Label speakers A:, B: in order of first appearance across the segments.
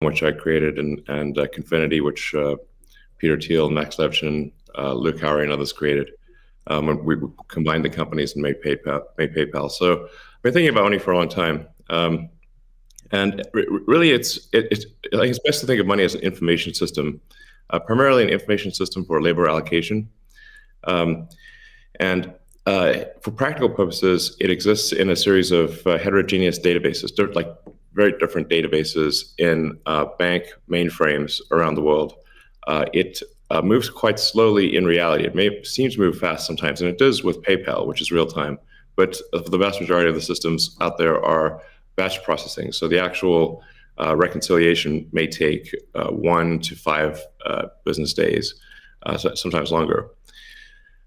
A: which I created, and Confinity, which Peter Thiel, Max Levchin, Luke Howry, and others created. And we combined the companies and made PayPal. So I've been thinking about money for a long time. And really, I think it's best to think of money as an information system, primarily an information system for labor allocation. And for practical purposes, it exists in a series of heterogeneous databases, like very different databases in bank mainframes around the world. It moves quite slowly in reality. It may seem to move fast sometimes, and it does with PayPal, which is real time. But the vast majority of the systems out there are batch processing. So the actual reconciliation may take 1 to 5 business days, sometimes longer.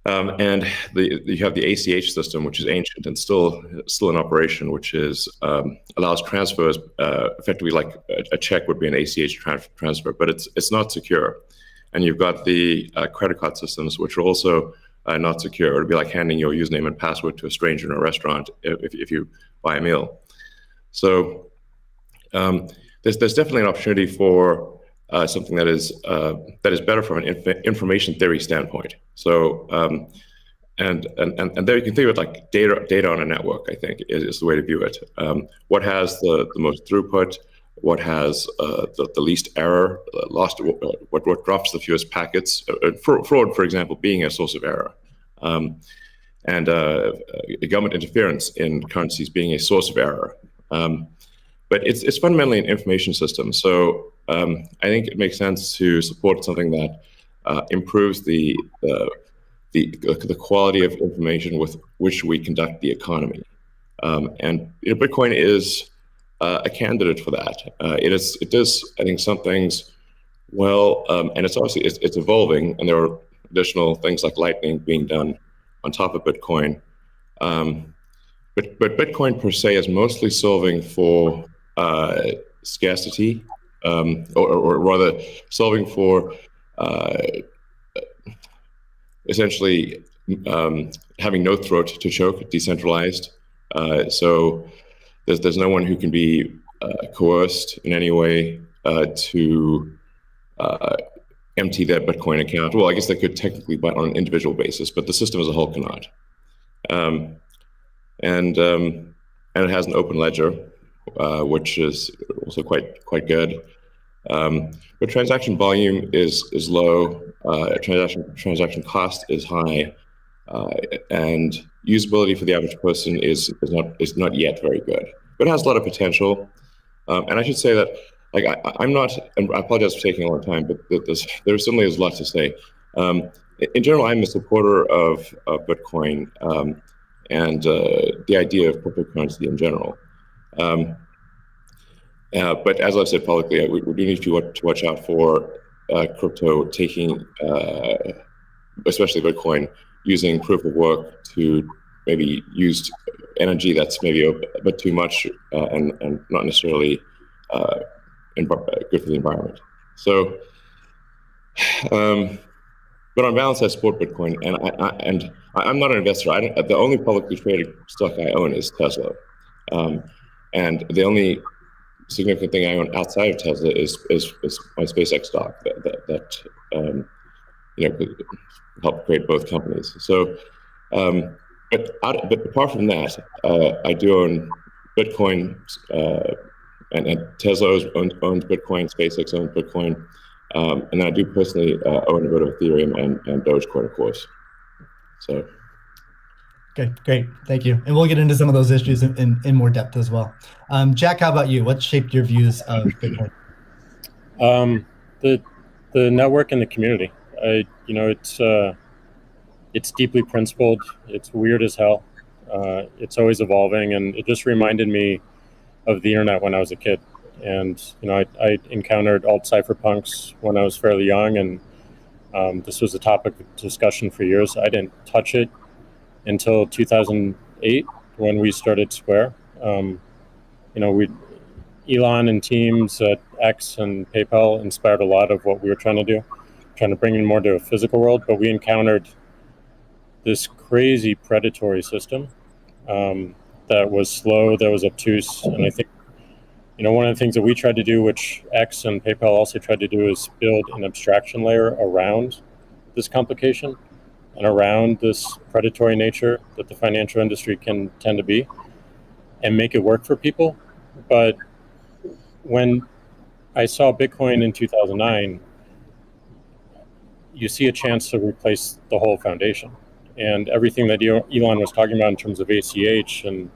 A: And you have the ACH system, which is ancient and still in operation, which is allows transfers effectively like a check would be an ACH transfer, but it's not secure. And you've got the credit card systems, which are also not secure. It would be like handing your username and password to a stranger in a restaurant if you buy a meal. So there's definitely an opportunity for something that is better from an information theory standpoint. So and there you can think of it like data on a network. I think is the way to view it. What has the most throughput? What has the least error? What drops the fewest packets? Fraud, for example, being a source of error. And government interference in currencies being a source of error. But it's fundamentally an information system. So I think it makes sense to support something that improves the quality of information with which we conduct the economy. And Bitcoin is a candidate for that. It does, I think, some things well, and it's obviously it's evolving, and there are additional things like Lightning being done on top of Bitcoin. But Bitcoin per se is mostly solving for scarcity, or rather solving for essentially having no throat to choke, decentralized. So there's no one who can be coerced in any way to empty their Bitcoin account. Well, I guess they could technically, but on an individual basis, but the system as a whole cannot. And it has an open ledger, which is also quite good. But transaction volume is low. Transaction cost is high, and usability for the average person is not yet very good. But it has a lot of potential. And I should say that, like, I'm not, and I apologize for taking a long time, but there certainly is a lot to say. In general, I'm a supporter of Bitcoin and the idea of cryptocurrency in general. But as I've said publicly, we do need to watch out for crypto taking, especially Bitcoin, using proof of work to maybe use energy that's maybe a bit too much and not necessarily good for the environment. So, but on balance, I support Bitcoin, and I'm not an investor. The only publicly traded stock I own is Tesla, and the only significant thing I own outside of Tesla is my SpaceX stock that could help create both companies. So, but apart from that, I do own Bitcoin, and Tesla owns Bitcoin, SpaceX owns Bitcoin, and then I do personally own a bit of Ethereum and Dogecoin, of course. So.
B: Okay, great, thank you. And we'll get into some of those issues in more depth as well. Jack, how about you? What shaped your views of Bitcoin?
C: The network and the community. It's deeply principled. It's weird as hell. It's always evolving, and it just reminded me of the internet when I was a kid. And I encountered alt cypherpunks when I was fairly young, and this was a topic of discussion for years. I didn't touch it until 2008 when we started Square. Elon and teams at X and PayPal inspired a lot of what we were trying to do, trying to bring in more to a physical world. But we encountered this crazy predatory system that was slow, that was obtuse, and I think one of the things that we tried to do, which X and PayPal also tried to do, is build an abstraction layer around this complication and around this predatory nature that the financial industry can tend to be, and make it work for people. But when I saw Bitcoin in 2009, you see a chance to replace the whole foundation. And everything that Elon was talking about in terms of ACH and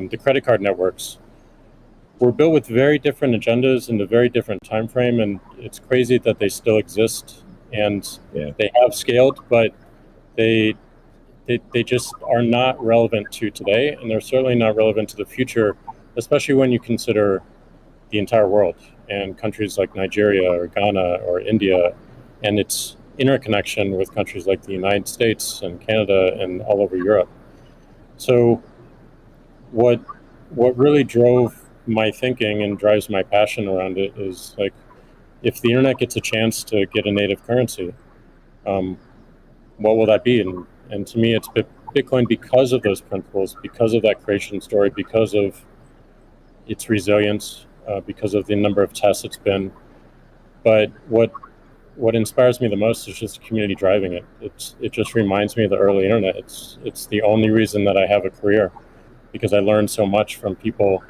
C: the credit card networks were built with very different agendas in a very different time frame. And it's crazy that they still exist, and they have scaled, but they just are not relevant to today, and they're certainly not relevant to the future, especially when you consider the entire world and countries like Nigeria or Ghana or India, and its interconnection with countries like the United States and Canada and all over Europe. So what really drove my thinking and drives my passion around it is, like, if the internet gets a chance to get a native currency, what will that be? And to me, it's Bitcoin, because of those principles, because of that creation story, because of its resilience, because of the number of tests it's been. But what inspires me the most is just the community driving it. It just reminds me of the early internet. It's the only reason that I have a career, because I learned so much from people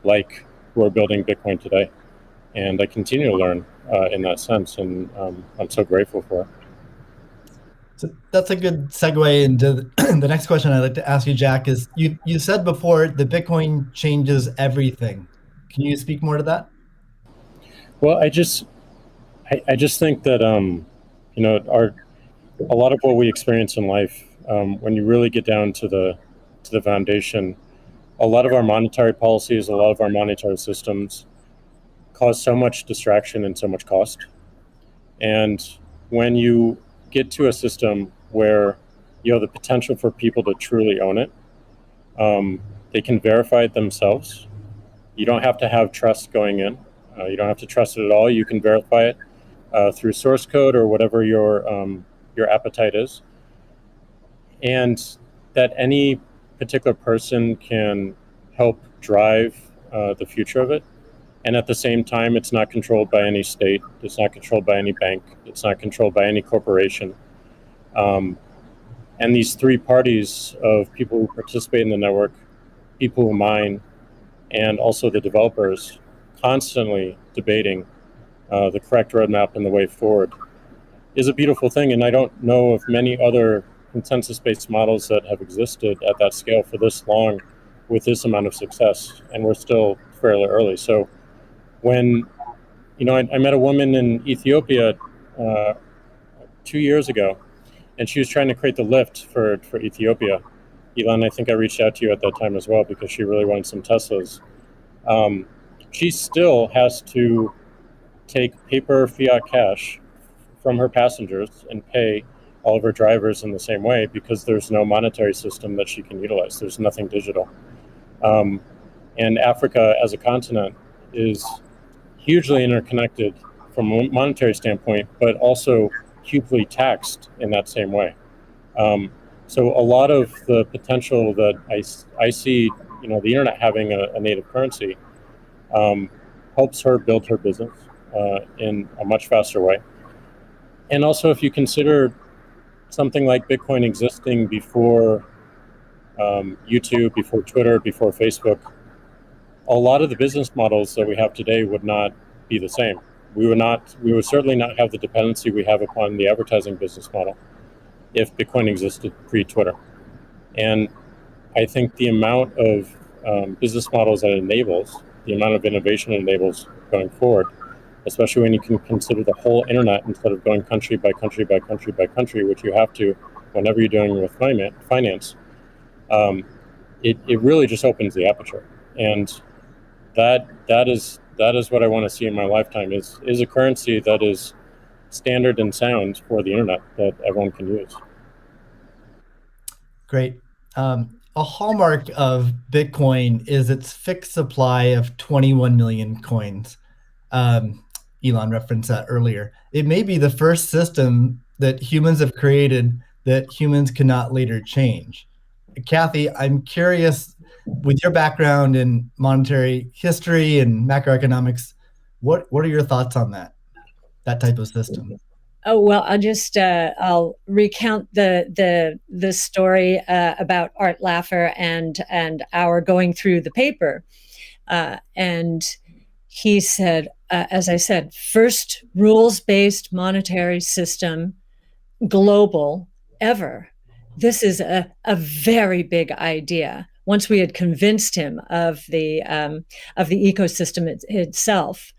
C: like who are building Bitcoin today, and I continue to learn in that sense, and I'm so grateful for it.
B: So that's a good segue into the next question I'd like to ask you, Jack. Is you said before that Bitcoin changes everything. Can you speak more to that?
C: Well, I just think that a lot of what we experience in life, when you really get down to the foundation, a lot of our monetary policies, a lot of our monetary systems cause so much distraction and so much cost. And when you get to a system where you have the potential for people to truly own it, they can verify it themselves. You don't have to have trust going in. You don't have to trust it at all. You can verify it through source code or whatever your appetite is, and that any particular person can help drive the future of it. And at the same time, it's not controlled by any state. It's not controlled by any bank. It's not controlled by any corporation. And these three parties of people who participate in the network, people who mine, and also the developers, constantly debating the correct roadmap and the way forward, is a beautiful thing. And I don't know of many other consensus-based models that have existed at that scale for this long with this amount of success. And we're still fairly early. So when, I met a woman in Ethiopia 2 years ago, and she was trying to create the lift for Ethiopia. Elon, I think I reached out to you at that time as well, because she really wanted some Teslas. She still has to take paper fiat cash from her passengers and pay all of her drivers in the same way, because there's no monetary system that she can utilize. There's nothing digital. And Africa as a continent is hugely interconnected from a monetary standpoint, but also hugely taxed in that same way. So a lot of the potential that I see, the internet having a native currency, helps her build her business in a much faster way. And also, if you consider something like Bitcoin existing before YouTube, before Twitter, before Facebook, a lot of the business models that we have today would not be the same. We would certainly not have the dependency we have upon the advertising business model if Bitcoin existed pre-Twitter. And I think the amount of business models that it enables, the amount of innovation it enables going forward, especially when you can consider the whole internet instead of going country by country by country by country, which you have to whenever you're doing with finance, it really just opens the aperture. And that is what I want to see in my lifetime, is a currency that is standard and sound for the internet that everyone can use.
B: Great. A hallmark of Bitcoin is its fixed supply of 21 million coins. Elon referenced that earlier. It may be the first system that humans have created that humans cannot later change. Kathy, I'm curious, with your background in monetary history and macroeconomics, what are your thoughts on that type of system?
D: Oh, well, I'll recount the story about Art Laffer and our going through the paper, and he said, as I said, first rules-based monetary system, global, ever. This is a very big idea. Once we had convinced him of the ecosystem itself.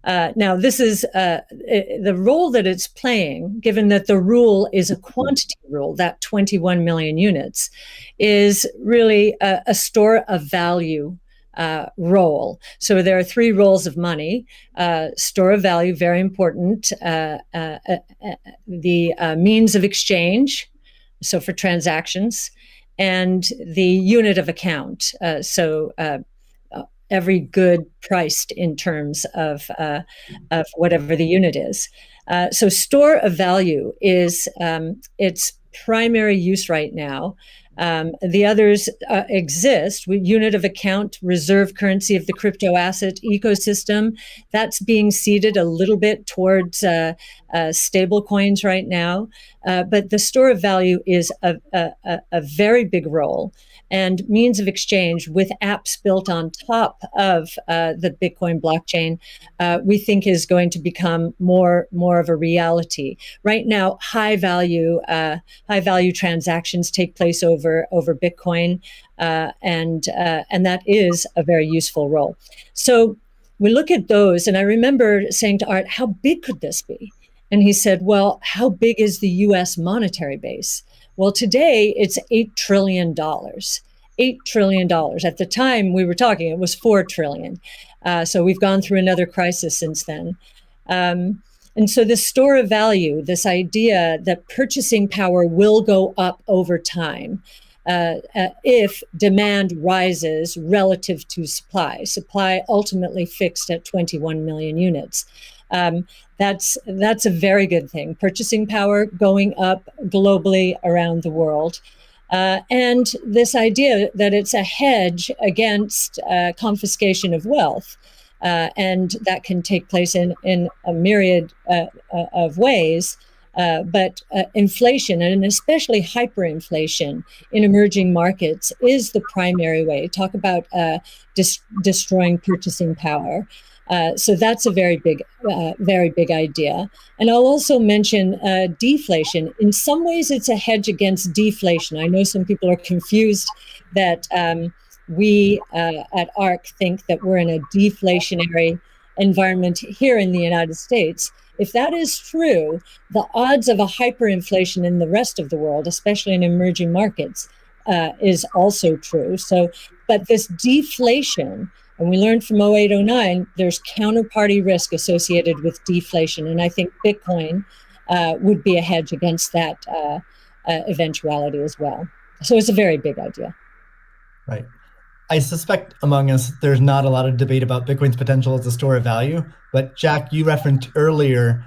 D: Now, this is the role that it's playing, given that the rule is a quantity rule, that 21 million units, is really a store of value role. So there are three roles of money. Store of value, very important. The means of exchange, so for transactions, and the unit of account. Every good priced in terms of whatever the unit is. So store of value is its primary use right now. The others exist. Unit of account, reserve currency of the crypto asset ecosystem. That's being seeded a little bit towards stable coins right now. But the store of value is a very big role. And means of exchange with apps built on top of the Bitcoin blockchain, we think is going to become more of a reality. Right now, high value transactions take place over Bitcoin, and that is a very useful role. So we look at those, and I remember saying to Art, "How big could this be?" And he said, "Well, how big is the U.S. monetary base?" Well, today it's $8 trillion. $8 trillion. At the time we were talking, it was $4 trillion. So we've gone through another crisis since then. And so the store of value, this idea that purchasing power will go up over time if demand rises relative to supply ultimately fixed at 21 million units. That's a very good thing. Purchasing power going up globally around the world. And this idea that it's a hedge against confiscation of wealth. And that can take place in a myriad of ways. But inflation, and especially hyperinflation in emerging markets, is the primary way. Talk about destroying purchasing power. So that's a very big idea. And I'll also mention deflation. In some ways, it's a hedge against deflation. I know some people are confused that we at ARC think that we're in a deflationary environment here in the United States. If that is true, the odds of a hyperinflation in the rest of the world, especially in emerging markets, is also true. So, but this deflation, and we learned from 0809, there's counterparty risk associated with deflation. And I think Bitcoin would be a hedge against that eventuality as well. So it's a very big idea.
B: Right. I suspect among us, there's not a lot of debate about Bitcoin's potential as a store of value. But Jack, you referenced earlier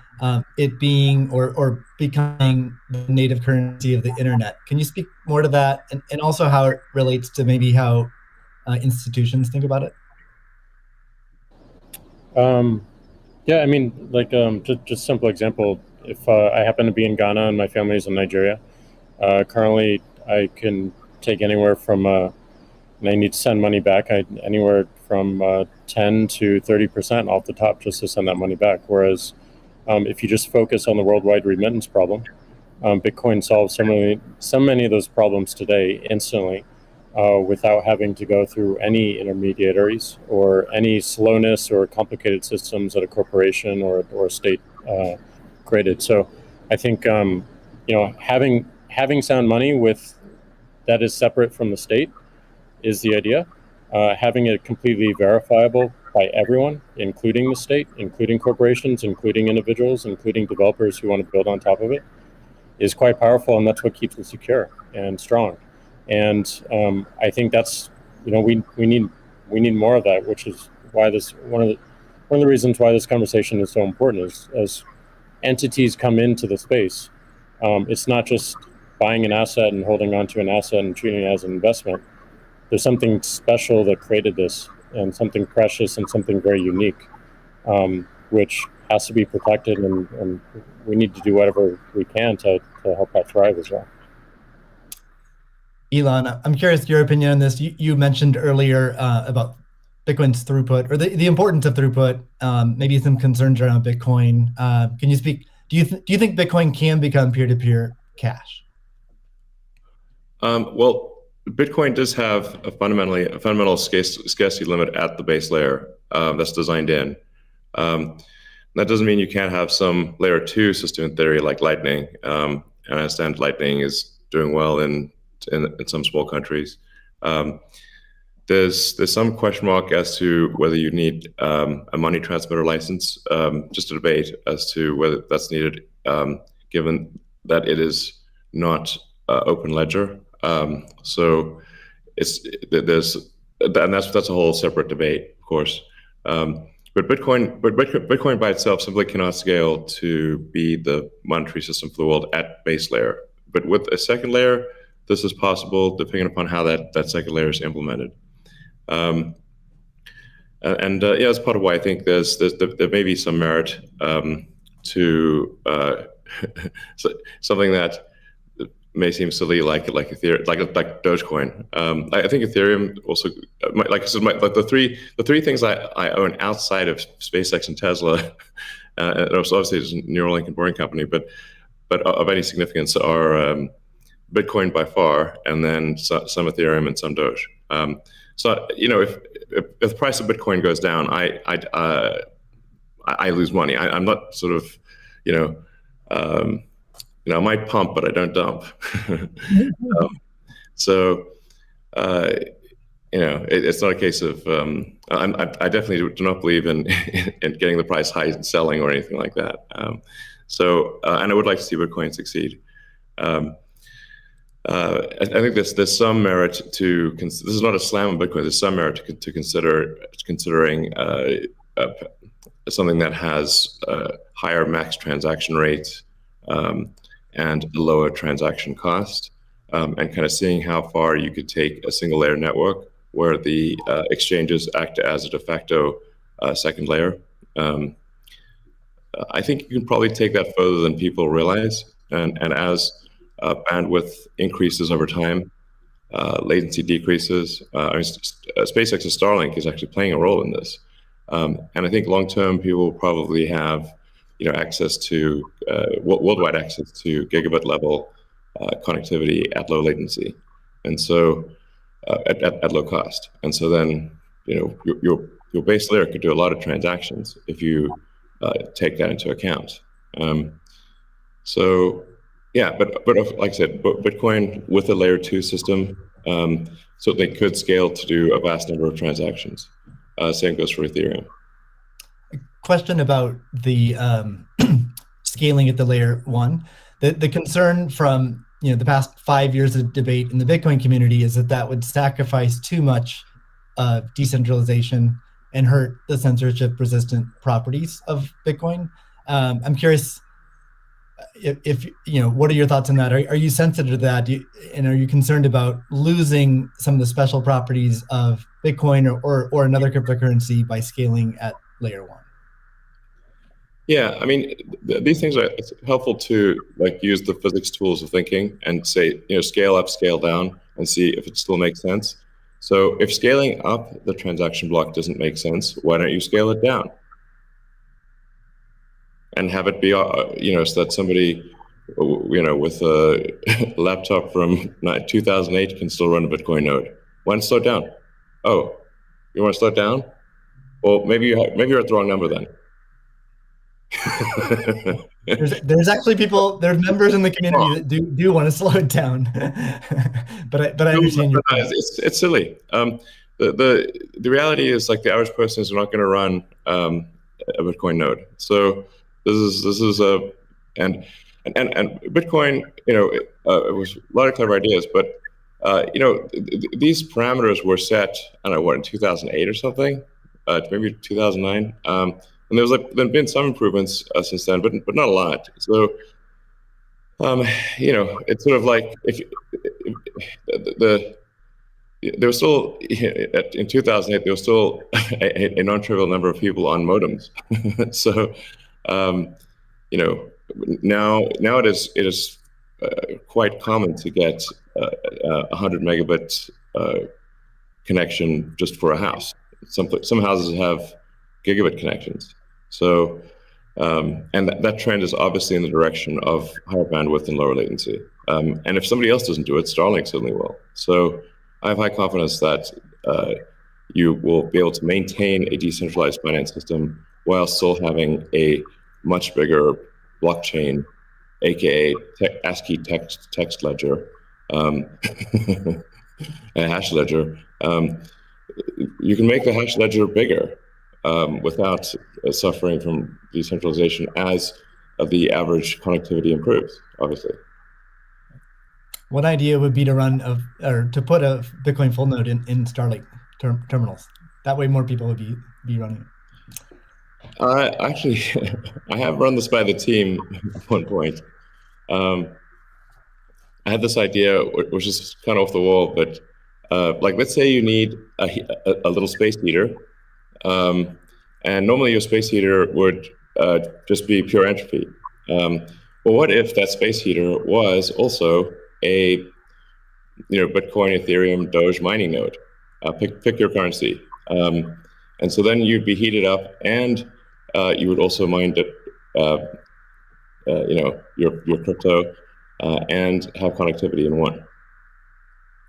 B: it being or becoming the native currency of the internet. Can you speak more to that, and also how it relates to maybe how institutions think about it?
C: Yeah, I mean, like just simple example. If I happen to be in Ghana and my family's in Nigeria, currently I can take anywhere from and I need to send money back, anywhere from 10 to 30% off the top just to send that money back. Whereas if you just focus on the worldwide remittance problem, Bitcoin solves so many of those problems today instantly without having to go through any intermediaries or any slowness or complicated systems that a corporation or a state created. So I think having sound money that is separate from the state is the idea. Having it completely verifiable by everyone, including the state, including corporations, including individuals, including developers who want to build on top of it, is quite powerful, and that's what keeps it secure and strong. And I think that's we need more of that, which is why this one of the reasons why this conversation is so important is as entities come into the space, it's not just buying an asset and holding on to an asset and treating it as an investment. There's something special that created this, and something precious and something very unique, which has to be protected, and we need to do whatever we can to help that thrive as well.
B: Elon, I'm curious your opinion on this. You mentioned earlier about Bitcoin's throughput, or the importance of throughput, maybe some concerns around Bitcoin. Can you speak? Do you think Bitcoin can become peer-to-peer cash?
A: Well, Bitcoin does have a fundamental scarcity limit at the base layer that's designed in. That doesn't mean you can't have some layer 2 system in theory, like Lightning. And I understand Lightning is doing well in some small countries. There's some question mark as to whether you need a money transmitter license. Just a debate as to whether that's needed, given that it is not open ledger. So that's a whole separate debate, of course. But Bitcoin by itself simply cannot scale to be the monetary system for the world at base layer. But with a second layer, this is possible depending upon how that second layer is implemented. Yeah, that's part of why I think there may be some merit to something that may seem silly, like Ethereum, like Dogecoin. I think Ethereum also, like I said, the three things I own outside of SpaceX and Tesla, and obviously it's Neuralink and Boring Company, but of any significance are Bitcoin by far, and then some Ethereum and some Doge. So if the price of Bitcoin goes down, I lose money. I'm not sort of I might pump, but I don't dump. It's not a case of I definitely do not believe in getting the price high and selling or anything like that. And I would like to see Bitcoin succeed. I think there's some merit to this is not a slam on Bitcoin. There's some merit to considering something that has higher max transaction rates and a lower transaction cost, and kind of seeing how far you could take a single layer network where the exchanges act as a de facto second layer. I think you can probably take that further than people realize, and as bandwidth increases over time, latency decreases. SpaceX's Starlink is actually playing a role in this, and I think long term people will probably have access to worldwide access to gigabit level connectivity at low latency, and so at low cost. And so then your base layer could do a lot of transactions if you take that into account. So yeah, but like I said, Bitcoin with a layer 2 system certainly could scale to do a vast number of transactions. Same goes for Ethereum.
B: Question about the scaling at the layer 1. The concern from the past 5 years of debate in the Bitcoin community is that would sacrifice too much decentralization and hurt the censorship-resistant properties of Bitcoin. I'm curious if what are your thoughts on that? Are you sensitive to that? And are you concerned about losing some of the special properties of Bitcoin or another cryptocurrency by scaling at layer 1?
A: Yeah, I mean, these things it's helpful to use the physics tools of thinking and say, scale up, scale down, and see if it still makes sense. So if scaling up the transaction block doesn't make sense, why don't you scale it down? And have it be, so that somebody, with a laptop from 2008 can still run a Bitcoin node. Why not slow it down? Oh, you want to slow it down? Well, maybe you're at the wrong number then.
B: there's actually there's members in the community that do want to slow it down, but I understand your point.
A: It's silly. The reality is the average person is not going to run a Bitcoin node. So this is and Bitcoin, it was a lot of clever ideas, but these parameters were set, I don't know, in 2008 or something, maybe 2009. And there's been some improvements since then, but not a lot. So It's sort of like if there was still in 2008 there was still a non-trivial number of people on modems. So now it is quite common to get a 100 megabit connection just for a house. Some houses have gigabit connections. So and that trend is obviously in the direction of higher bandwidth and lower latency. And if somebody else doesn't do it, Starlink certainly will. So I have high confidence that you will be able to maintain a decentralized finance system while still having a much bigger blockchain, aka ASCII text ledger, a hash ledger. You can make the hash ledger bigger without suffering from decentralization as the average connectivity improves, obviously.
B: One idea would be to to put a Bitcoin full node in Starlink terminals. That way more people would be running it.
A: Actually, I have run this by the team at one point. I had this idea, which is kind of off the wall, but like let's say you need a little space heater, and normally your space heater would just be pure entropy. Well, what if that space heater was also a Bitcoin, Ethereum, Doge mining node? Pick your currency, and so then you'd be heated up, and you would also mine your crypto and have connectivity in one.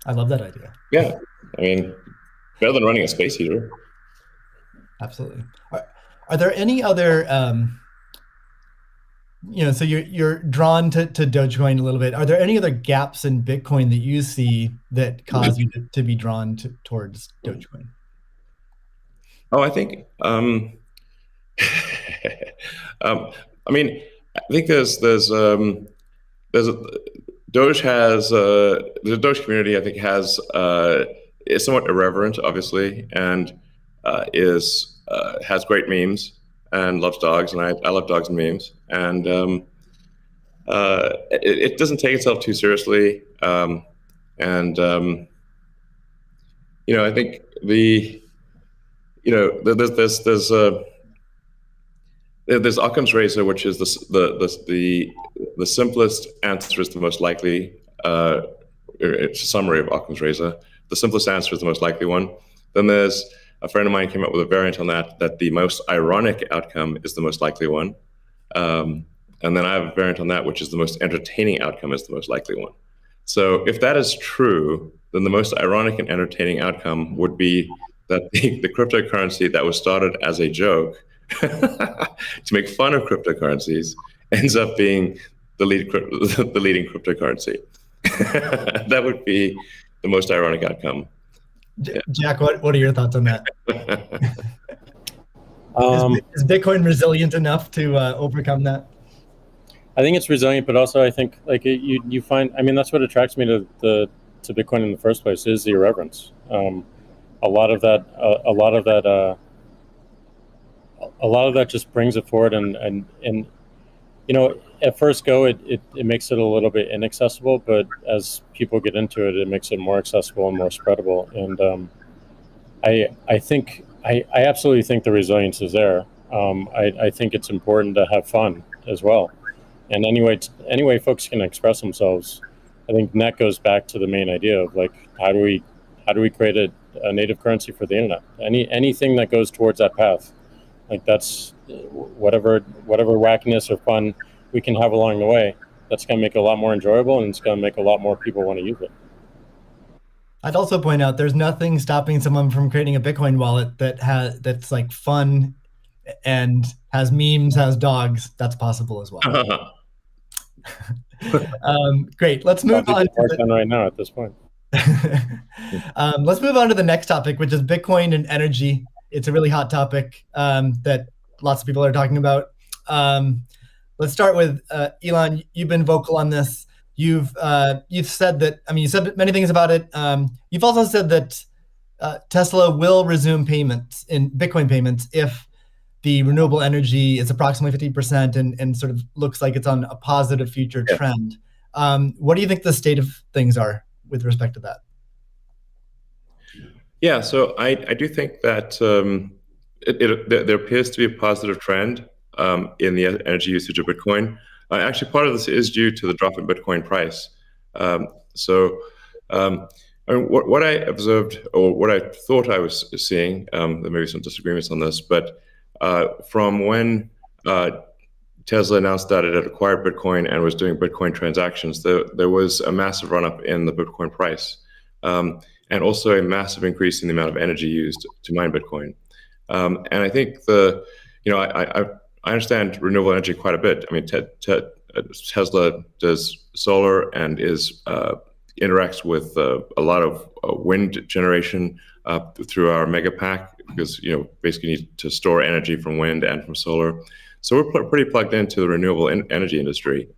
B: I love that idea.
A: Yeah, I mean, better than running a space heater.
B: Absolutely. Are there any other, so you're drawn to Dogecoin a little bit. Are there any other gaps in Bitcoin that you see that cause you to be drawn towards Dogecoin?
A: Oh, I think, I think there's Doge has the Doge community. I think is somewhat irreverent, obviously, and has great memes and loves dogs, and I love dogs and memes, and it doesn't take itself too seriously, and I think there's Occam's razor, which is the simplest answer is the most likely. It's a summary of Occam's razor. The simplest answer is the most likely one. Then there's a friend of mine came up with a variant on that the most ironic outcome is the most likely one. And then I have a variant on that, which is the most entertaining outcome is the most likely one. So if that is true, then the most ironic and entertaining outcome would be that the cryptocurrency that was started as a joke to make fun of cryptocurrencies ends up being the leading cryptocurrency. That would be the most ironic outcome.
B: Jack, what are your thoughts on that? Is Bitcoin resilient enough to overcome that?
C: I think it's resilient, but also I think like you find. I mean, that's what attracts me to Bitcoin in the first place is the irreverence. A lot of that just brings it forward, and at first go it makes it a little bit inaccessible, but as people get into it, it makes it more accessible and more spreadable. And I absolutely think the resilience is there. I think it's important to have fun as well. And anyway folks can express themselves. I think that goes back to the main idea of like how do we create a native currency for the internet? Anything that goes towards that path, like that's whatever wackiness or fun we can have along the way. That's going to make it a lot more enjoyable, and it's going to make a lot more people want to use it.
B: I'd also point out there's nothing stopping someone from creating a Bitcoin wallet that's like fun and has memes, has dogs. That's possible as well. Great. Let's move on.
C: Right now at this point.
B: Let's move on to the next topic, which is Bitcoin and energy. It's a really hot topic that lots of people are talking about. Let's start with Elon. You've been vocal on this. You've said that. I mean, you said many things about it. You've also said that Tesla will resume payments in Bitcoin payments if the renewable energy is approximately 50% and sort of looks like it's on a positive future trend. What do you think the state of things are with respect to that?
A: Yeah, so I do think that there appears to be a positive trend in the energy usage of Bitcoin. Actually, part of this is due to the drop in Bitcoin price. I mean, what I observed, or what I thought I was seeing, there may be some disagreements on this, but from when Tesla announced that it had acquired Bitcoin and was doing Bitcoin transactions, there was a massive run-up in the Bitcoin price, and also a massive increase in the amount of energy used to mine Bitcoin. And I think I understand renewable energy quite a bit. I mean, Tesla does solar and interacts with a lot of wind generation through our mega pack, because basically need to store energy from wind and from solar. So we're pretty plugged into the renewable energy industry.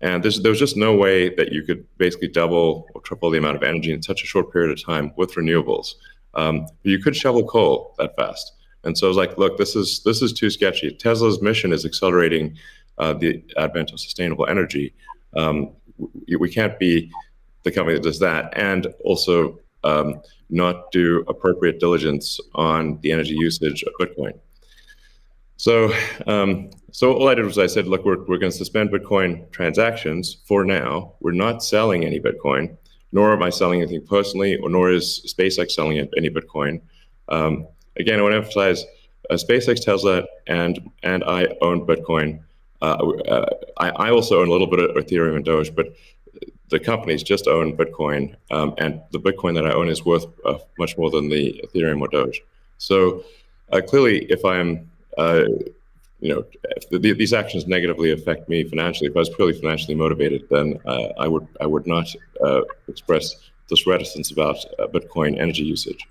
A: And there was just no way that you could basically double or triple the amount of energy in such a short period of time with renewables. But you could shovel coal that fast. And so I was like, look, this is too sketchy. Tesla's mission is accelerating the advent of sustainable energy. We can't be the company that does that and also not do appropriate diligence on the energy usage of Bitcoin. So all I did was I said, look, we're going to suspend Bitcoin transactions for now. We're not selling any Bitcoin, nor am I selling anything personally, or nor is SpaceX selling any Bitcoin. Again, I want to emphasize, SpaceX, Tesla, and I own Bitcoin. I also own a little bit of Ethereum and Doge, but the companies just own Bitcoin, and the Bitcoin that I own is worth much more than the Ethereum or Doge. So clearly, if I'm if these actions negatively affect me financially, if I was purely financially motivated, then I would not express this reticence about Bitcoin energy usage.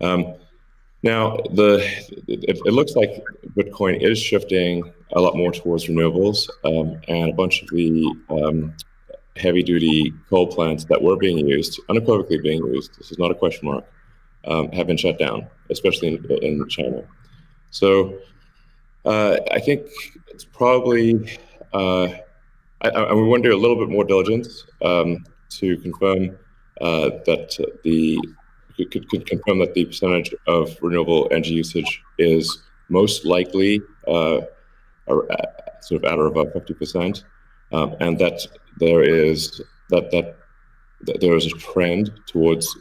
A: Now, it looks like Bitcoin is shifting a lot more towards renewables, and a bunch of the heavy-duty coal plants that were being used, unequivocally being used, this is not a question mark, have been shut down, especially in China. So I think it's probably, we want to do a little bit more diligence to confirm confirm that the percentage of renewable energy usage is most likely sort of at or above 50%, and that there is a trend towards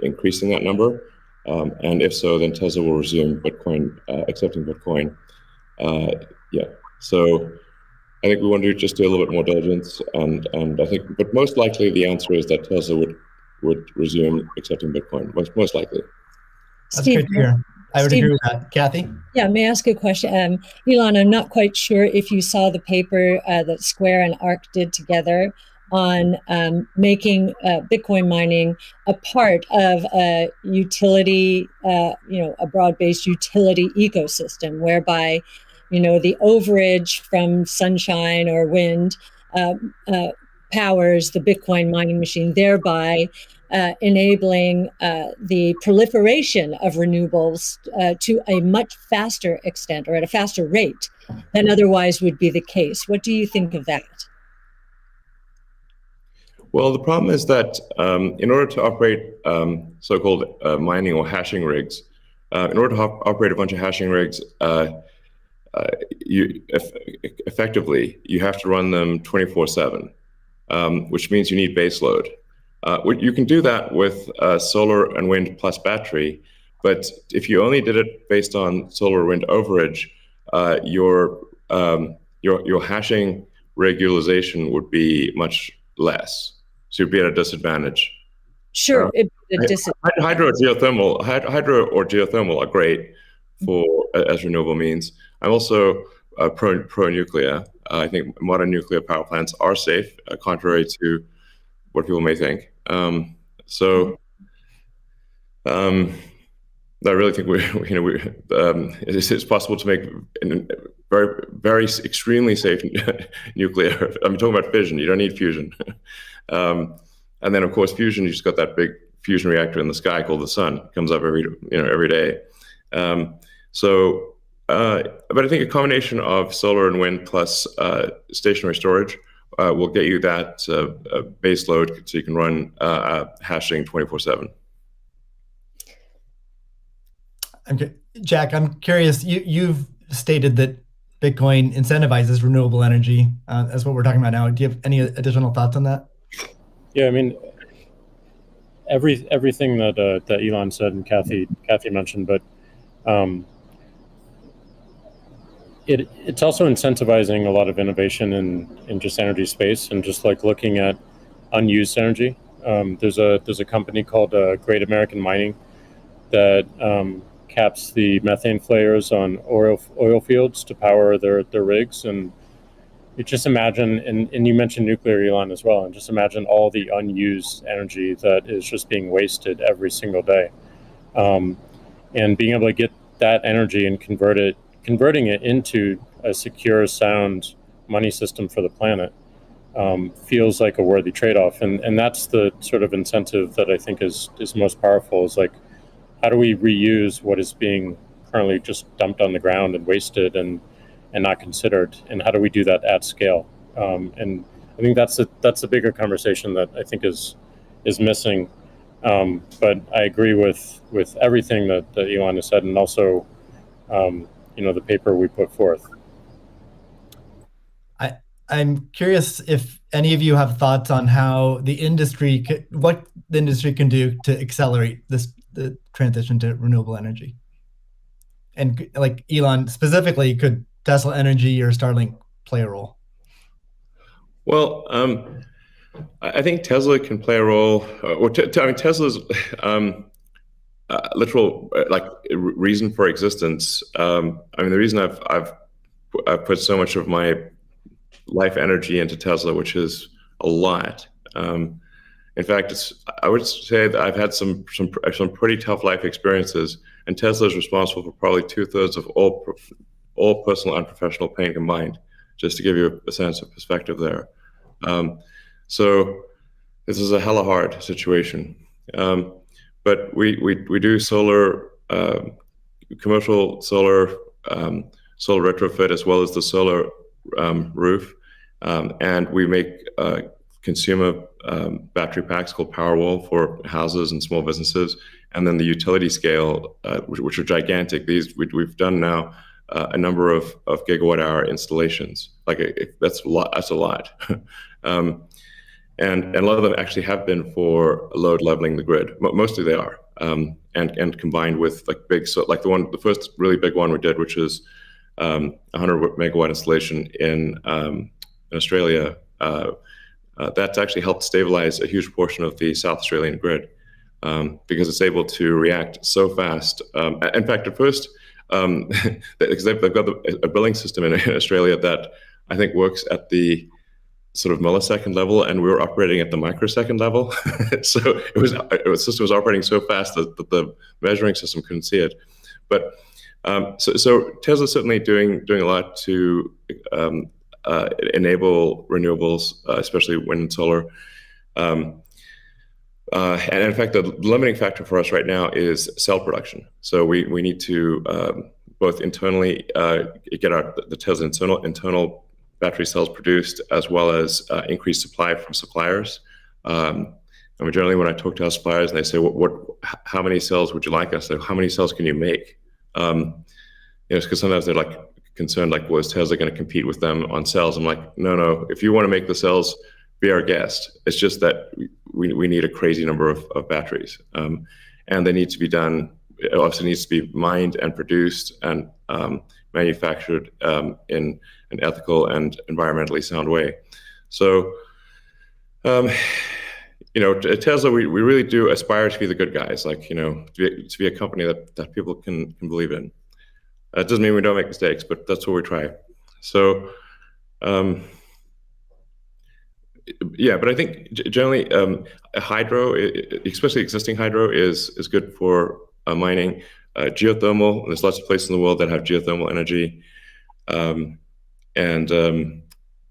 A: increasing that number, and if so, then Tesla will resume Bitcoin, accepting Bitcoin. So I think we want to just do a little bit more diligence, and I think, but most likely the answer is that Tesla would resume accepting Bitcoin, most likely.
B: That's great to hear. I would agree with that. Kathy?
D: Yeah, may I ask a question? Elon, I'm not quite sure if you saw the paper that Square and ARK did together on making Bitcoin mining a part of a utility, a broad-based utility ecosystem, whereby, the overage from sunshine or wind powers the Bitcoin mining machine, thereby enabling the proliferation of renewables to a much faster extent, or at a faster rate than otherwise would be the case. What do you think of that?
A: Well, the problem is that in order to operate so-called mining or hashing rigs, in order to operate a bunch of hashing rigs, effectively, you have to run them 24/7, which means you need base load. You can do that with solar and wind plus battery, but if you only did it based on solar or wind overage, your hashing rig utilization would be much less. So you'd be at a disadvantage.
D: Sure,
A: hydro or geothermal are great as renewable means. I'm also pro nuclear. I think modern nuclear power plants are safe, contrary to what people may think. I really think it's possible to make very, very extremely safe nuclear. I'm talking about fission. You don't need fusion. And then, of course, fusion. You just got that big fusion reactor in the sky called the sun. It comes up every day. So But I think a combination of solar and wind plus stationary storage will get you that base load so you can run hashing 24/7.
B: Jack, I'm curious, you've stated that Bitcoin incentivizes renewable energy. That's what we're talking about now. Do you have any additional thoughts on that?
C: Yeah, I mean, everything that Elon said and Kathy mentioned, but it's also incentivizing a lot of innovation in just energy space and just like looking at unused energy. There's a company called Great American Mining that caps the methane flares on oil fields to power their rigs. And you just imagine, and you mentioned nuclear, Elon, as well, and just imagine all the unused energy that is just being wasted every single day. And being able to get that energy and converting it into a secure, sound money system for the planet feels like a worthy trade-off. And that's the sort of incentive that I think is most powerful, is like, how do we reuse what is being currently just dumped on the ground and wasted and not considered, and how do we do that at scale? And I think that's a bigger conversation that I think is missing. But I agree with everything that Elon has said, and also the paper we put forth.
B: I'm curious if any of you have thoughts on how what the industry can do to accelerate the transition to renewable energy. And like Elon specifically, could Tesla Energy or Starlink play a role?
A: Well, I think Tesla can play a role. I mean, Tesla's literal reason for existence. I mean, the reason I've put so much of my life energy into Tesla, which is a lot. In fact, I would say that I've had some pretty tough life experiences, and Tesla is responsible for probably 2/3 of all personal and professional pain combined. Just to give you a sense of perspective there. So this is a hella hard situation. But we do solar, commercial solar, solar retrofit, as well as the solar roof, and we make consumer battery packs called Powerwall for houses and small businesses, and then the utility scale, which are gigantic. We've done now a number of gigawatt hour installations. That's a lot. That's a lot. And a lot of them actually have been for load leveling the grid. Mostly they are, and combined with the first really big one we did, which is 100 megawatt installation in Australia. That's actually helped stabilize a huge portion of the South Australian grid, because it's able to react so fast. In fact, at first, because they've got a billing system in Australia that I think works at the sort of millisecond level, and we were operating at the microsecond level. So the system was operating so fast that the measuring system couldn't see it. But so Tesla's certainly doing a lot to enable renewables, especially wind and solar. And in fact, the limiting factor for us right now is cell production. So we need to both internally get the Tesla internal battery cells produced, as well as increase supply from suppliers. I mean, generally, when I talk to our suppliers and they say, how many cells would you like us? How many cells can you make? Because sometimes they're concerned, well, is Tesla going to compete with them on cells? I'm like, no. If you want to make the cells, be our guest. It's just that we need a crazy number of batteries, and they need to be done. It obviously needs to be mined and produced and manufactured in an ethical and environmentally sound way. So, Tesla, we really do aspire to be the good guys, to be a company that people can believe in. It doesn't mean we don't make mistakes, but that's what we try. So, but I think generally hydro, especially existing hydro, is good for mining. Geothermal, there's lots of places in the world that have geothermal energy. And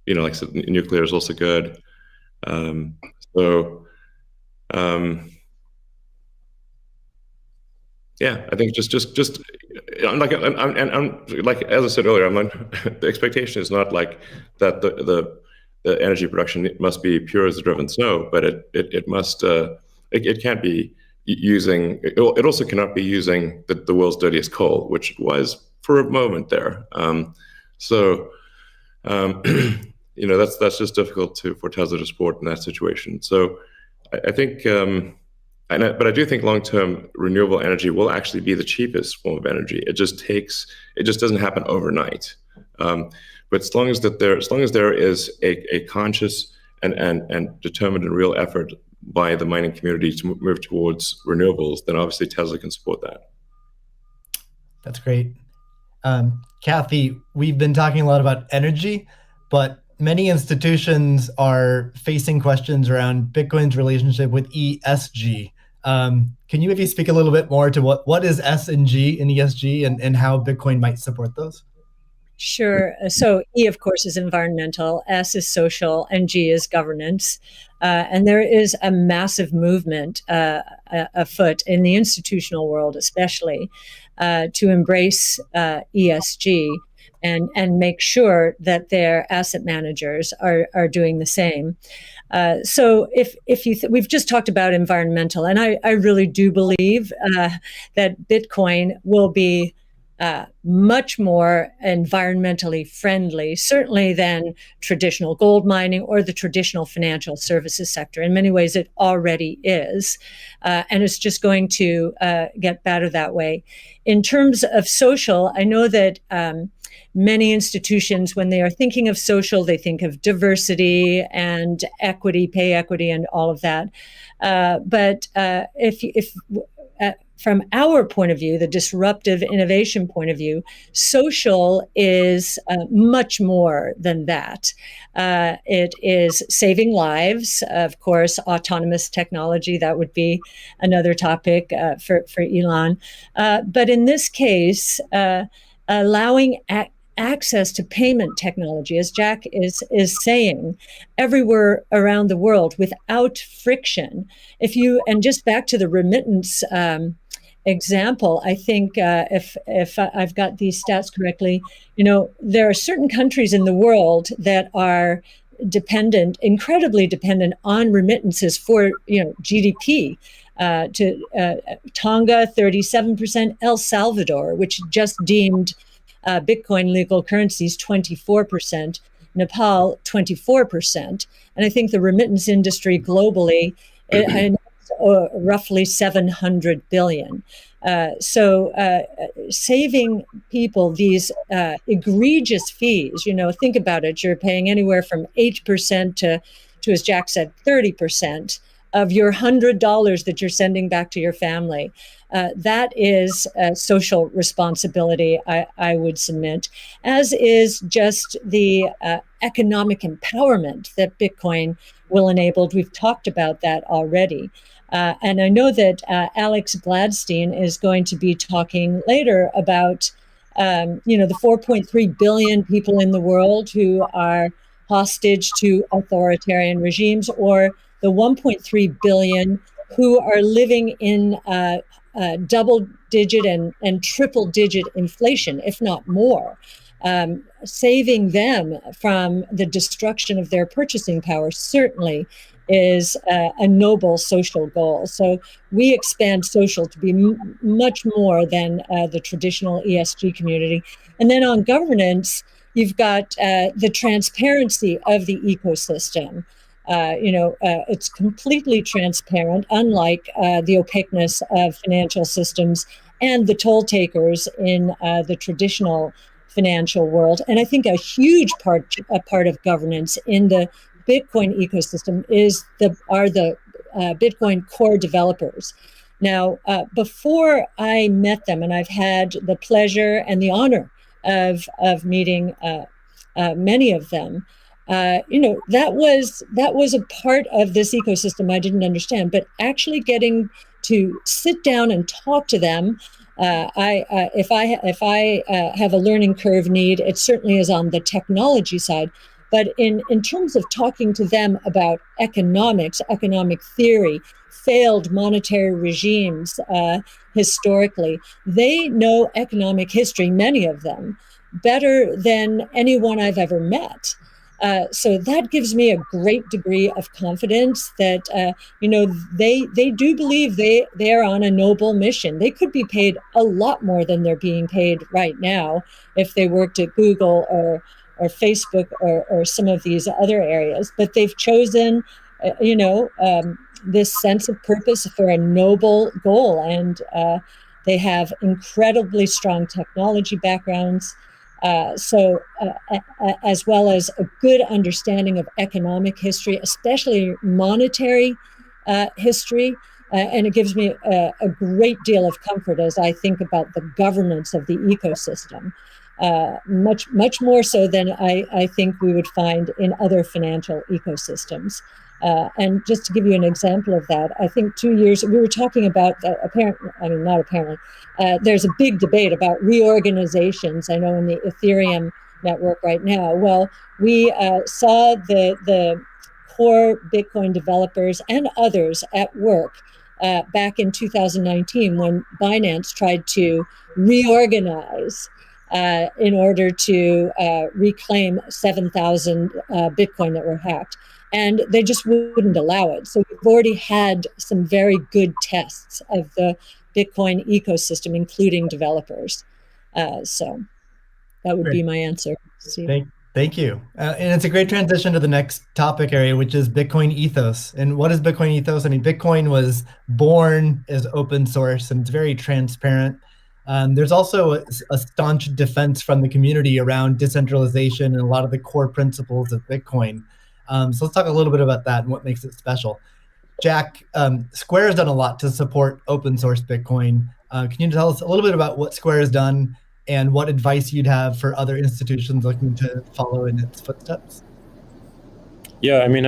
A: like I said, nuclear is also good. Yeah, I think just I'm like I'm like as I said earlier, I'm not, the expectation is not like that the energy production must be pure as the driven snow, but it must it can't be using it also cannot be using the world's dirtiest coal, which it was for a moment there. So that's just difficult for Tesla to support in that situation. So I think. But I do think long-term renewable energy will actually be the cheapest form of energy. It just doesn't happen overnight. But as long as there is a conscious and determined and real effort by the mining community to move towards renewables, then obviously Tesla can support that.
B: That's great. Kathy, we've been talking a lot about energy, but many institutions are facing questions around Bitcoin's relationship with ESG. Can you maybe speak a little bit more to what is S and G in ESG and how Bitcoin might support those?
D: Sure. So E, of course, is environmental, S is social, and G is governance. And there is a massive movement afoot in the institutional world, especially, to embrace ESG and make sure that their asset managers are doing the same. So if we've just talked about environmental, and I really do believe that Bitcoin will be much more environmentally friendly, certainly than traditional gold mining or the traditional financial services sector. In many ways, it already is, and it's just going to get better that way. In terms of social, I know that many institutions, when they are thinking of social, they think of diversity and equity, pay equity, and all of that. But if from our point of view, the disruptive innovation point of view, social is much more than that. It is saving lives, of course, autonomous technology, that would be another topic for Elon. But in this case, allowing access to payment technology, as Jack is saying, everywhere around the world without friction. And just back to the remittance example, I think if I've got these stats correctly, there are certain countries in the world that are incredibly dependent on remittances for GDP. To Tonga, 37%, El Salvador, which just deemed Bitcoin legal currencies, 24%, Nepal, 24%. And I think the remittance industry globally, roughly 700 billion. So saving people these egregious fees, think about it, you're paying anywhere from 8% to, as Jack said, 30% of your $100 that you're sending back to your family. That is a social responsibility, I would submit, as is just the economic empowerment that Bitcoin will enable. We've talked about that already. And I know that Alex Gladstein is going to be talking later about, the 4.3 billion people in the world who are hostage to authoritarian regimes, or the 1.3 billion who are living in double-digit and triple-digit inflation, if not more. Saving them from the destruction of their purchasing power certainly is a noble social goal. So we expand social to be much more than the traditional ESG community. And then on governance, you've got the transparency of the ecosystem. It's completely transparent, unlike the opaqueness of financial systems and the toll takers in the traditional financial world. And I think a huge part of governance in the Bitcoin ecosystem are the Bitcoin core developers. Now, before I met them, and I've had the pleasure and the honor of meeting many of them, that was a part of this ecosystem I didn't understand. But actually getting to sit down and talk to them, if I have a learning curve need, it certainly is on the technology side. But in terms of talking to them about economics, economic theory, failed monetary regimes historically. They know economic history, many of them, better than anyone I've ever met. So that gives me a great degree of confidence that they do believe they are on a noble mission. They could be paid a lot more than they're being paid right now if they worked at Google or Facebook or some of these other areas. But they've chosen, this sense of purpose for a noble goal, and they have incredibly strong technology backgrounds. As well as a good understanding of economic history, especially monetary history. And it gives me a great deal of comfort as I think about the governance of the ecosystem, much more so than I think we would find in other financial ecosystems. And just to give you an example of that, I think 2 years, we were talking about, there's a big debate about reorganizations, I know, in the Ethereum network right now. Well, we saw the core Bitcoin developers and others at work back in 2019 when Binance tried to reorganize in order to reclaim 7,000 Bitcoin that were hacked. And they just wouldn't allow it. So we've already had some very good tests of the Bitcoin ecosystem, including developers. So that would be my answer.
B: Thank you. And it's a great transition to the next topic area, which is Bitcoin ethos. And what is Bitcoin ethos? I mean, Bitcoin was born as open source and it's very transparent. There's also a staunch defense from the community around decentralization and a lot of the core principles of Bitcoin. So let's talk a little bit about that and what makes it special. Jack, Square has done a lot to support open source Bitcoin. Can you tell us a little bit about what Square has done and what advice you'd have for other institutions looking to follow in its footsteps?
C: Yeah, I mean,